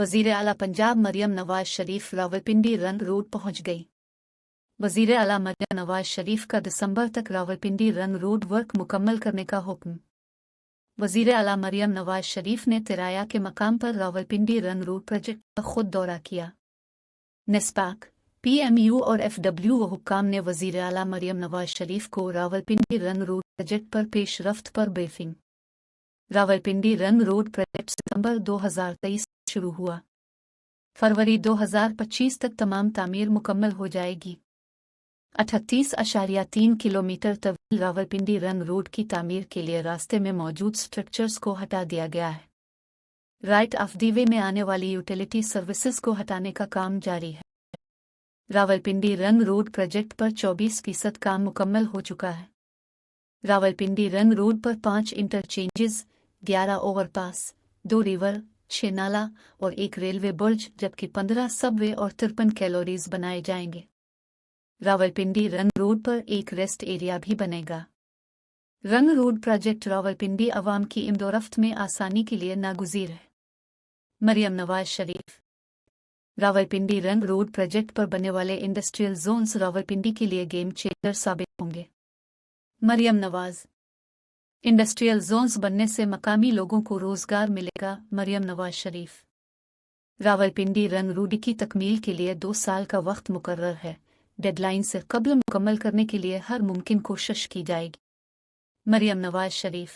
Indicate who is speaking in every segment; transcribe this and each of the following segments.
Speaker 1: वज़ीर आला पंजाब मरियम नवाज शरीफ रावलपिंडी रंग रोड पहुंच गई। वज़ीर आला मरियम नवाज शरीफ का दिसंबर तक रावलपिंडी रंग रोड वर्क मुकम्मल करने का हुक्म। वज़ीर आला मरियम नवाज शरीफ ने तिराया के मकाम पर रावलपिंडी रंग रोड प्रोजेक्ट का खुद दौरा किया। नेस्पाक, PMU और FW व हुक्काम ने वज़ीर आला मरियम नवाज शरीफ को रावलपिंडी रंग रोड प्रोजेक्ट पर पेशरफ्त पर ब्रीफिंग। रावलपिंडी रंग रोड प्रोजेक्ट सितंबर 2023 शुरू हुआ। फरवरी 2025 तक तमाम तामीर मुकम्मल हो जाएगी। 38.3 किलोमीटर तवील रावलपिंडी रंग रोड की तामीर के लिए रास्ते में मौजूद स्ट्रक्चर्स को हटा दिया गया है। राइट ऑफ द वे में आने वाली यूटिलिटी सर्विसेज को हटाने का काम जारी है। रावलपिंडी रंग रोड प्रोजेक्ट पर 24% काम मुकम्मल हो चुका है। रावलपिंडी रंग रोड पर 5 इंटरचेंजेस, 11 ओवरपास, 2 रिवर, 6 नाला और 1 रेलवे बुर्ज जबकि 15 सबवे और 53 कैलोरीज बनाए जाएंगे। रावलपिंडी रंग रोड पर एक रेस्ट एरिया भी बनेगा। रंग रोड प्रोजेक्ट रावलपिंडी अवाम की इम्दोरफ्त में आसानी के लिए नागुज़ीर है। मरियम नवाज शरीफ। रावलपिंडी रंग रोड प्रोजेक्ट पर बनने वाले इंडस्ट्रियल जोन्स रावलपिंडी के लिए गेम चेंजर साबित होंगे। मरियम नवाज। इंडस्ट्रियल जोन्स बनने से मकामी लोगों को रोजगार मिलेगा। मरियम नवाज शरीफ। रावलपिंडी रंग रोड की तकमील के लिए 2 साल का वक्त मुकर्रर है। डेडलाइन से कबल मुकम्मल करने के लिए हर मुमकिन कोशिश की जाएगी। मरियम नवाज शरीफ।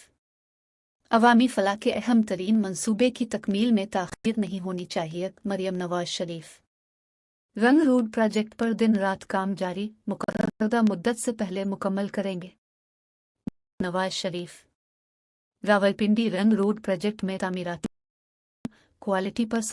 Speaker 1: अवामी फलाह के अहम तरीन मंसूबे की तकमील में ताख़ीर नहीं होनी चाहिए। मरियम नवाज शरीफ। रंग रोड प्रोजेक्ट पर दिन रात काम जारी, मुकर्रर मुद्दत से पहले मुकम्मल करेंगे। नवाज शरीफ। रावलपिंडी रंग रोड प्रोजेक्ट में तामीराती क्वालिटी पर